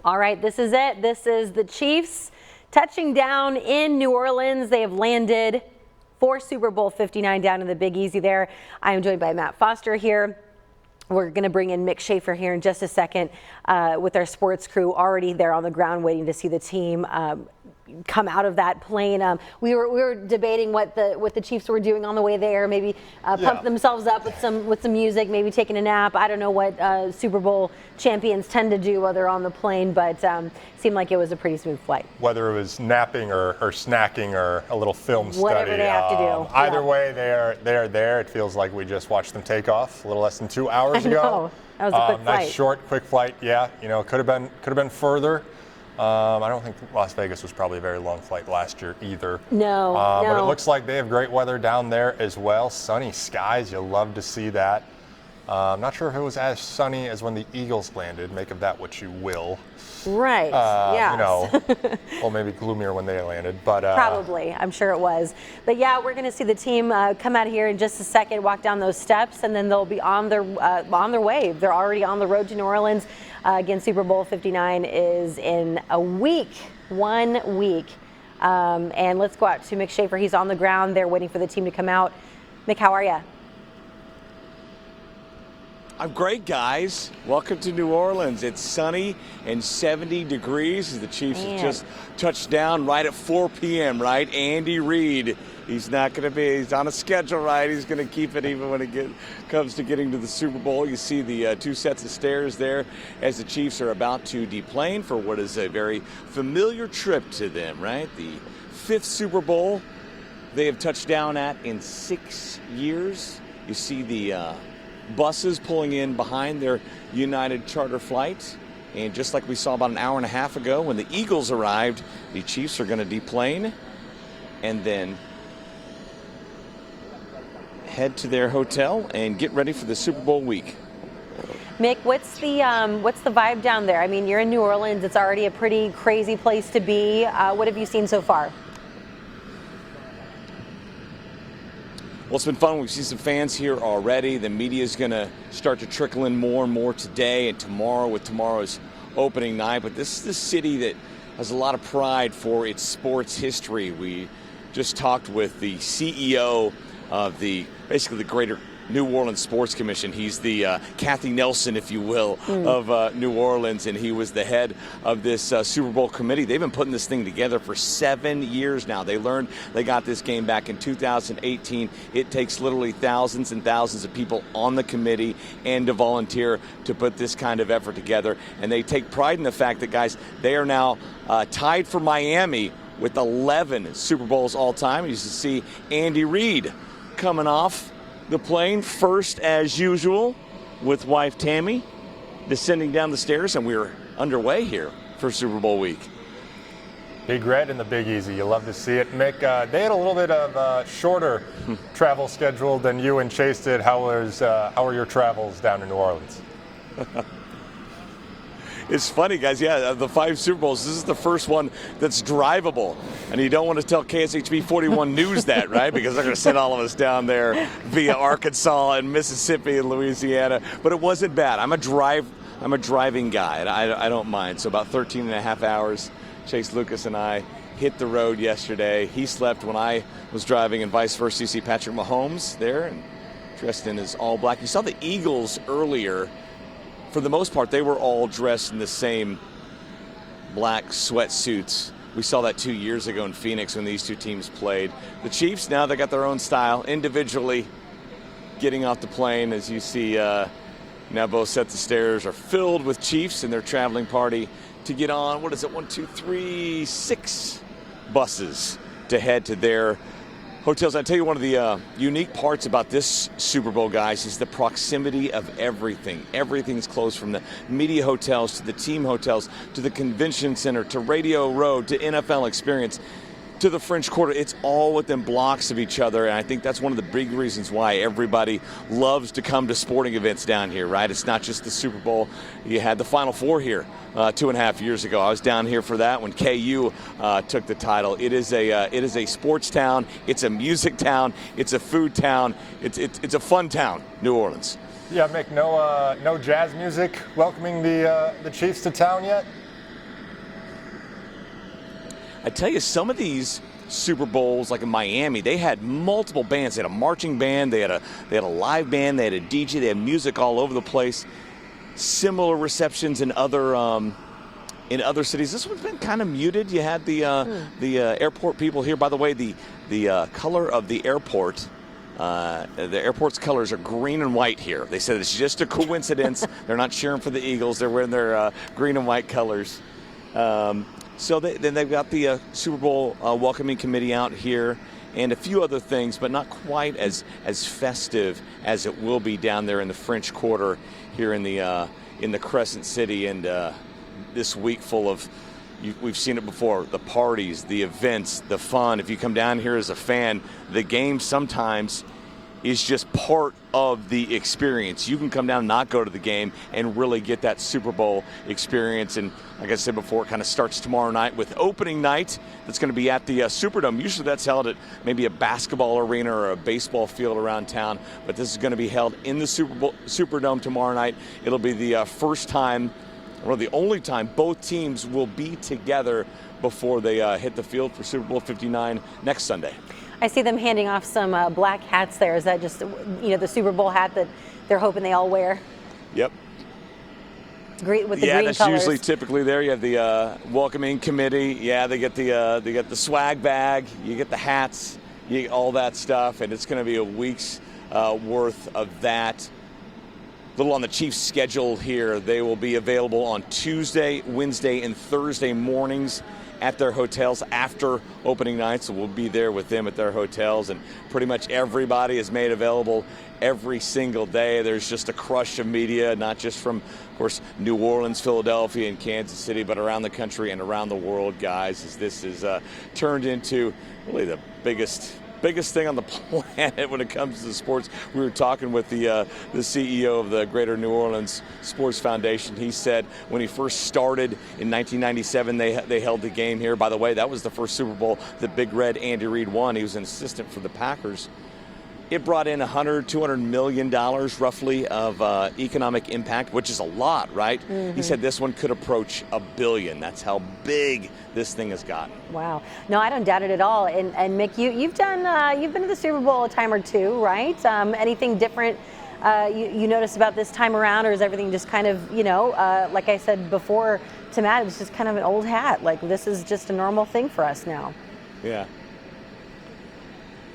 All right, this is it. This is the Chiefs touching down in New Orleans. They have landed for Super Bowl 59 down in the Big Easy there. I am joined by Matt Foster here. We're going to bring in Mick Schaefer here in just a second with our sports crew already there on the ground waiting to see the team come out of that plane. We were debating what the Chiefs were doing on the way there. Maybe pump themselves up with some music, maybe taking a nap. I don't know what Super Bowl champions tend to do while they're on the plane, but seemed like it was a pretty smooth flight. Whether it was napping or snacking or a little film study, whatever they have to do. Either way, they are there. It feels like we just watched them take off a little less than 2 hours ago. That was a quick flight. Nice short, quick flight. Yeah, could have been further. I don't think Las Vegas was probably a very long flight last year either. No. But it looks like they have great weather down there as well. Sunny skies, you'll love to see that. I'm not sure if it was as sunny as when the Eagles landed. Make of that what you will. Right, yeah. Well, maybe gloomier when they landed, but probably, I'm sure it was. But yeah, we're going to see the team come out here in just a second, walk down those steps, and then they'll be on their way. They're already on the road to New Orleans. Again, Super Bowl 59 is in a week, 1 week. And let's go out to Mick Schaefer. He's on the ground there waiting for the team to come out. Mick, how are you? I'm great, guys. Welcome to New Orleans. It's sunny and 70 degrees as the Chiefs have just touched down right at 4 p.m., right? Andy Reid, he's on a schedule, right? He's going to keep it even when it comes to getting to the Super Bowl. You see the two sets of stairs there as the Chiefs are about to deplane for what is a very familiar trip to them, right? The 5th Super Bowl they have touched down at in 6 years. You see the buses pulling in behind their United charter flight. And just like we saw about an hour and a half ago when the Eagles arrived, the Chiefs are going to deplane and then head to their hotel and get ready for the Super Bowl week. Mick, what's the vibe down there? I mean, you're in New Orleans. It's already a pretty crazy place to be. What have you seen so far? Well, it's been fun. We've seen some fans here already. The media is going to start to trickle in more and more today and tomorrow with tomorrow's opening night. But this is a city that has a lot of pride for its sports history. We just talked with the CEO of basically the Greater New Orleans Sports Commission. He's the Kathy Nelson, if you will, of New Orleans, and he was the head of this Super Bowl committee. They've been putting this thing together for 7 years now. They got this game back in 2018. It takes literally thousands and thousands of people on the committee and to volunteer to put this kind of effort together. And they take pride in the fact that, guys, they are now tied for Miami with 11 Super Bowls all time. You used to see Andy Reid coming off the plane first as usual with wife Tammy descending down the stairs, and we're underway here for Super Bowl week. Big Red and the Big Easy. You love to see it. Mick, they had a little bit of shorter travel schedule than you and Chase did. How were your travels down in New Orleans? It's funny, guys. Yeah, the 5 Super Bowls, this is the first one that's drivable. And you don't want to tell KSHB 41 News that, right? Because they're going to send all of us down there via Arkansas and Mississippi and Louisiana. But it wasn't bad. I'm a driving guy. I don't mind. So about 13 and a half hours, Chase Lucas and I hit the road yesterday. He slept when I was driving and vice versa. You see Patrick Mahomes there and dressed in his all black. You saw the Eagles earlier. For the most part, they were all dressed in the same black sweatsuits. We saw that 2 years ago in Phoenix when these two teams played. The Chiefs, now they got their own style, individually getting off the plane. As you see, now both sets of stairs are filled with Chiefs and their traveling party to get on, 6 buses to head to their hotels. I tell you, one of the unique parts about this Super Bowl, guys, is the proximity of everything. Everything's close, from the media hotels to the team hotels to the convention center to Radio Row to NFL Experience to the French Quarter. It's all within blocks of each other, and I think that's one of the big reasons why everybody loves to come to sporting events down here, right? It's not just the Super Bowl. You had the Final Four here 2.5 years ago. I was down here for that when KU took the title. It is a sports town. It's a music town. It's a food town. It's a fun town, New Orleans. Yeah, Mick, no jazz music welcoming the Chiefs to town yet? I tell you, some of these Super Bowls, like in Miami, they had multiple bands. They had a marching band, they had a live band, they had a DJ, they had music all over the place. Similar receptions in other cities. This one's been kind of muted. You had the airport people here. By the way, the color of the airport's colors are green and white here. They said it's just a coincidence. They're not cheering for the Eagles. They're wearing their green and white colors. So then they've got the Super Bowl welcoming committee out here and a few other things, but not quite as festive as it will be down there in the French Quarter here in the Crescent City, and this week full of, we've seen it before, the parties, the events, the fun. If you come down here as a fan, the game sometimes is just part of the experience. You can come down and not go to the game and really get that Super Bowl experience. And like I said before, it kind of starts tomorrow night with opening night. That's going to be at the Superdome. Usually that's held at maybe a basketball arena or a baseball field around town, but this is going to be held in the Superdome tomorrow night. It'll be the first time, or the only time, both teams will be together before they hit the field for Super Bowl 59 next Sunday. I see them handing off some black hats there. Is that just, the Super Bowl hat that they're hoping they all wear? Yep. Great with the green that's colors. usually typically there. You have the welcoming committee. Yeah, they get the swag bag. You get the hats. You get all that stuff, and it's going to be a week's worth of that. A little on the Chiefs' schedule here. They will be available on Tuesday, Wednesday, and Thursday mornings at their hotels after opening night, so we'll be there with them at their hotels, and pretty much everybody is made available every single day. There's just a crush of media, not just from, of course, New Orleans, Philadelphia, and Kansas City, but around the country and around the world, guys, as this is turned into really the biggest thing on the planet when it comes to the sports. We were talking with the CEO of the Greater New Orleans Sports Foundation. He said when he first started in 1997, they held the game here. By the way, that was the first Super Bowl that Big Red Andy Reid won. He was an assistant for the Packers. It brought in $200 million roughly of economic impact, which is a lot, right? Mm-hmm. He said this one could approach $1 billion. That's how big this thing has gotten. Wow. No, I don't doubt it at all. And Mick, you've been to the Super Bowl a time or two, right? Anything different you notice about this time around, or is everything just kind of, like I said before to Matt, it's just kind of an old hat. Like this is just a normal thing for us now. Yeah.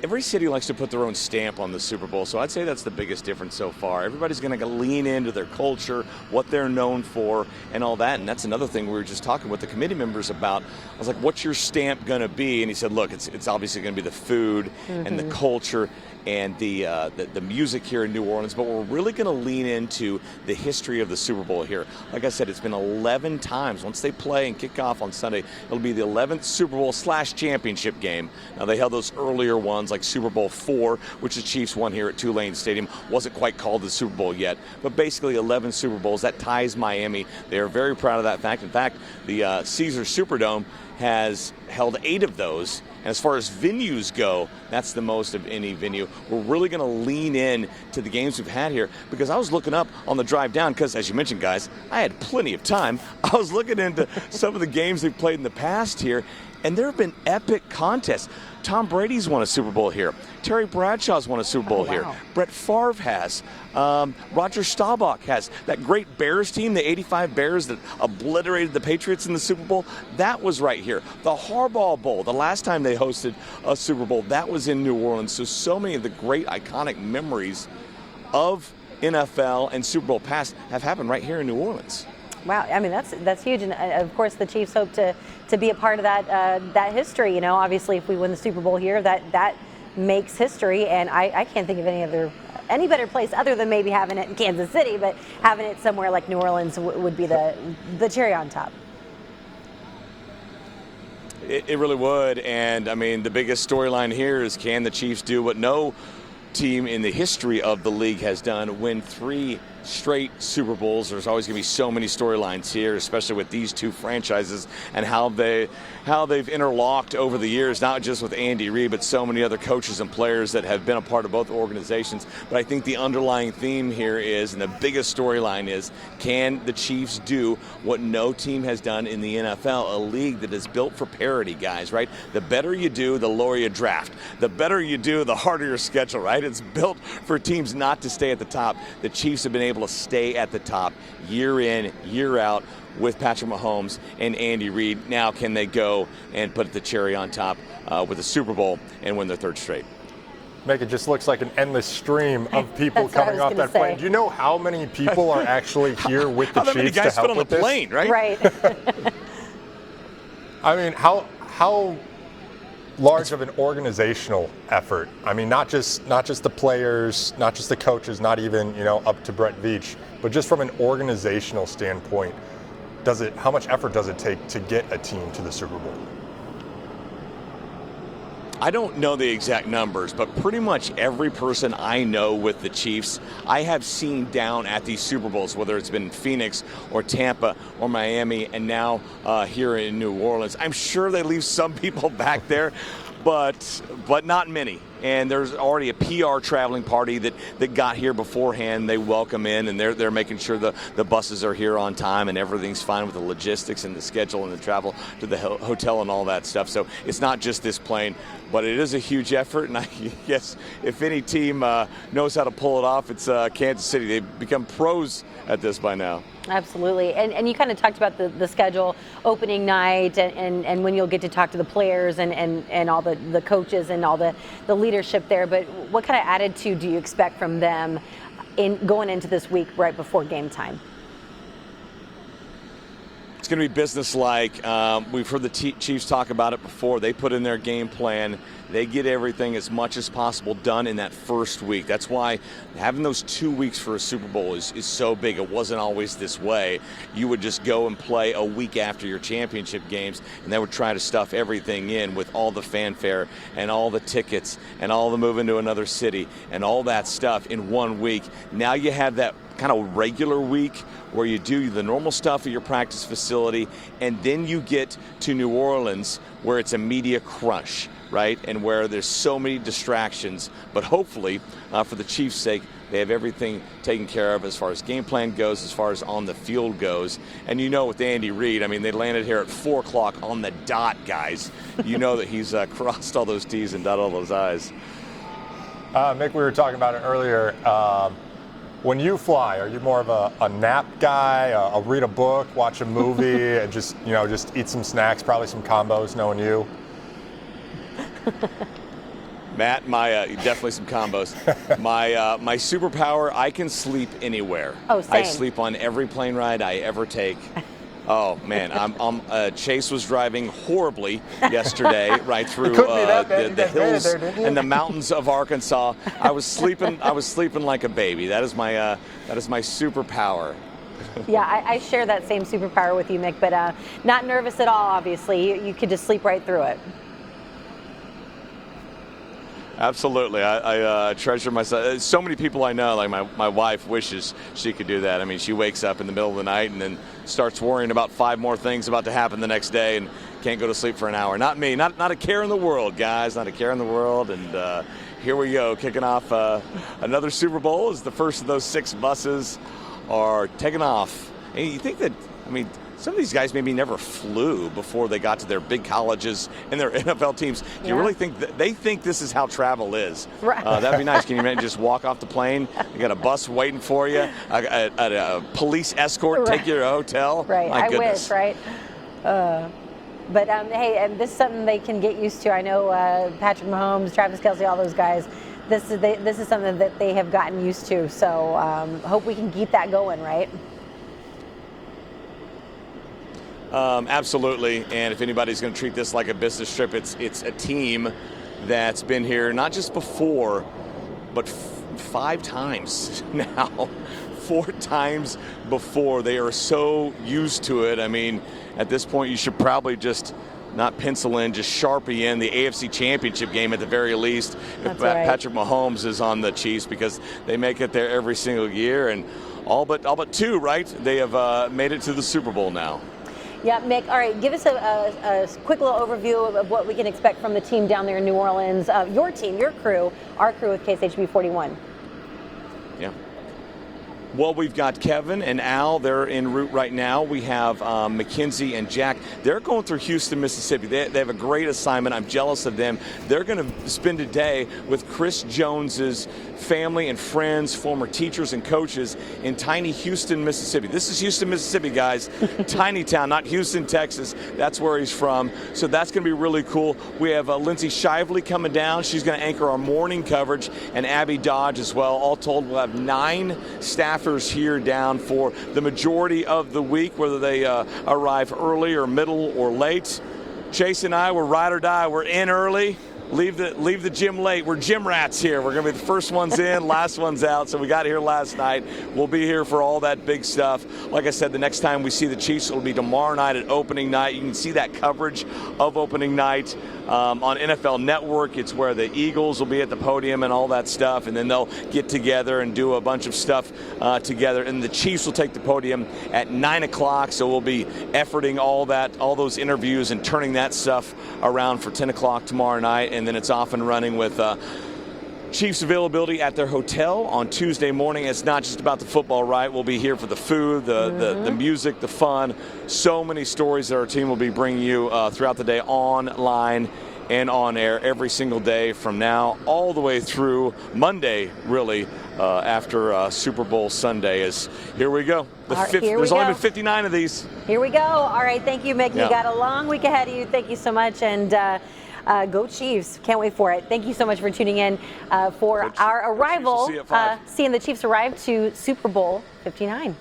Every city likes to put their own stamp on the Super Bowl, so I'd say that's the biggest difference so far. Everybody's going to lean into their culture, what they're known for, and all that. And that's another thing we were just talking with the committee members about. I was like, what's your stamp going to be? And he said, look, it's obviously going to be the food and the culture and the music here in New Orleans, but we're really going to lean into the history of the Super Bowl here. Like I said, it's been 11 times. Once they play and kick off on Sunday, it'll be the 11th Super Bowl / championship game. Now, they held those earlier ones like Super Bowl IV, which the Chiefs won here at Tulane Stadium. Wasn't quite called the Super Bowl yet, but basically 11 Super Bowls. That ties Miami. They are very proud of that fact. In fact, the Caesars Superdome has held 8 of those. And as far as venues go, that's the most of any venue. We're really going to lean in to the games we've had here, because I was looking up on the drive down, because as you mentioned, guys, I had plenty of time. I was looking into some of the games they've played in the past here, and there have been epic contests. Tom Brady's won a Super Bowl here. Terry Bradshaw's won a Super Bowl here. Brett Favre has. Roger Staubach has. That great Bears team, the 85 Bears that obliterated the Patriots in the Super Bowl, that was right here. The Harbaugh Bowl, the last time they hosted a Super Bowl, that was in New Orleans. So many of the great iconic memories of NFL and Super Bowl past have happened right here in New Orleans. Wow, I mean that's huge, and of course the Chiefs hope to be a part of that history. Obviously if we win the Super Bowl here, that makes history, and I can't think of any better place other than maybe having it in Kansas City, but having it somewhere like New Orleans would be the cherry on top. It really would, and I mean the biggest storyline here is, can the Chiefs do what no team in the history of the league has done, win 3 straight Super Bowls. There's always going to be so many storylines here, especially with these two franchises and how they've interlocked over the years, not just with Andy Reid, but so many other coaches and players that have been a part of both organizations. But I think the underlying theme here is, and the biggest storyline is, can the Chiefs do what no team has done in the NFL, a league that is built for parity, guys, right? The better you do, the lower you draft. The better you do, the harder your schedule, right? It's built for teams not to stay at the top. The Chiefs have been able to stay at the top year in, year out with Patrick Mahomes and Andy Reid. Now can they go and put the cherry on top with a Super Bowl and win their third straight? Mick, it just looks like an endless stream of people coming off that plane. Do you know how many people are actually here with the Chiefs to help with this? Plane, right? Right. I mean, how large of an organizational effort? I mean, not just the players, not just the coaches, not even, up to Brett Veach, but just from an organizational standpoint, how much effort does it take to get a team to the Super Bowl? I don't know the exact numbers, but pretty much every person I know with the Chiefs, I have seen down at these Super Bowls, whether it's been Phoenix or Tampa or Miami, and now here in New Orleans. I'm sure they leave some people back there, but not many. And there's already a PR traveling party that got here beforehand. They welcome in, and they're making sure the buses are here on time and everything's fine with the logistics and the schedule and the travel to the hotel and all that stuff. So it's not just this plane, but it is a huge effort. And I guess if any team knows how to pull it off, it's Kansas City. They've become pros at this by now. Absolutely. And you kind of talked about the schedule, opening night, and when you'll get to talk to the players and all the coaches and all the leadership there. But what kind of attitude do you expect from them in going into this week right before game time? It's going to be business-like. We've heard the Chiefs talk about it before. They put in their game plan. They get everything as much as possible done in that first week. That's why having those 2 weeks for a Super Bowl is so big. It wasn't always this way. You would just go and play a week after your championship games, and they would try to stuff everything in with all the fanfare and all the tickets and all the moving to another city and all that stuff in 1 week. Now you have that kind of regular week where you do the normal stuff at your practice facility, and then you get to New Orleans where it's a media crush, right? And where there's so many distractions. But hopefully, for the Chiefs' sake, they have everything taken care of as far as game plan goes, as far as on the field goes. And with Andy Reid, I mean, they landed here at 4 o'clock on the dot, guys. You know that he's crossed all those T's and dotted all those I's. Mick, we were talking about it earlier. When you fly, are you more of a nap guy, a read a book, watch a movie, and just eat some snacks, probably some combos, knowing you? Matt, definitely some combos. My superpower, I can sleep anywhere. Oh, same. I sleep on every plane ride I ever take. Oh man, Chase was driving horribly yesterday, right through the hills and the mountains of Arkansas. I was sleeping like a baby. That is my superpower. Yeah, I share that same superpower with you, Mick, but not nervous at all. Obviously, you could just sleep right through it. Absolutely. I treasure myself. So many people I know, like my wife wishes she could do that. I mean, she wakes up in the middle of the night and then starts worrying about 5 more things about to happen the next day and can't go to sleep for an hour. Not me. Not a care in the world, guys. Not a care in the world. And here we go, kicking off another Super Bowl as the first of those 6 buses are taking off. And you think that, some of these guys maybe never flew before they got to their big colleges and their NFL teams. Do you really think they think this is how travel is? Right. That'd be nice. Can you imagine just walk off the plane? You got a bus waiting for you, a police escort take you to a hotel. Right. My I goodness. wish, right? But hey, and this is something they can get used to. I know Patrick Mahomes, Travis Kelce, all those guys. This is something that they have gotten used to. So hope we can keep that going, right? Absolutely, and if anybody's going to treat this like a business trip, it's a team that's been here not just before, but 5 times now. 4 times before. They are so used to it. I mean, at this point, you should probably just not pencil in, just Sharpie in the AFC Championship game at the very least. That's if right. Patrick Mahomes is on the Chiefs, because they make it there every single year. And all but 2, right? They have made it to the Super Bowl now. Yeah, Mick, all right, give us a quick little overview of what we can expect from the team down there in New Orleans. Your team, your crew, our crew with KSHB 41. Yeah. Well, we've got Kevin and Al. They're en route right now. We have Mackenzie and Jack. They're going through Houston, Mississippi. They have a great assignment. I'm jealous of them. They're going to spend a day with Chris Jones's family and friends, former teachers and coaches in tiny Houston, Mississippi. This is Houston, Mississippi, guys. Tiny town, not Houston, Texas. That's where he's from. So that's going to be really cool. We have Lindsay Shively coming down. She's going to anchor our morning coverage, and Abby Dodge as well. All told, we'll have 9 staffers here down for the majority of the week, whether they arrive early or middle or late. Chase and I, we're ride or die. We're in early. Leave the gym late. We're gym rats here. We're going to be the first ones in, last ones out. So we got here last night. We'll be here for all that big stuff. Like I said, the next time we see the Chiefs, it'll be tomorrow night at opening night. You can see that coverage of opening night on NFL Network. It's where the Eagles will be at the podium and all that stuff. And then they'll get together and do a bunch of stuff together. And the Chiefs will take the podium at 9 o'clock. So we'll be efforting all those interviews and turning that stuff around for 10 o'clock tomorrow night. And then it's off and running with Chiefs availability at their hotel on Tuesday morning. It's not just about the football, right? We'll be here for the food, the music, the fun. So many stories that our team will be bringing you throughout the day, online and on air, every single day from now all the way through Monday, really, after Super Bowl Sunday. Here we go. There's only been 59 of these. Here we go. All right, thank you, Mick. Yeah. You got a long week ahead of you. Thank you so much. And go Chiefs. Can't wait for it. Thank you so much for tuning in for our arrival, seeing the Chiefs arrive to Super Bowl 59.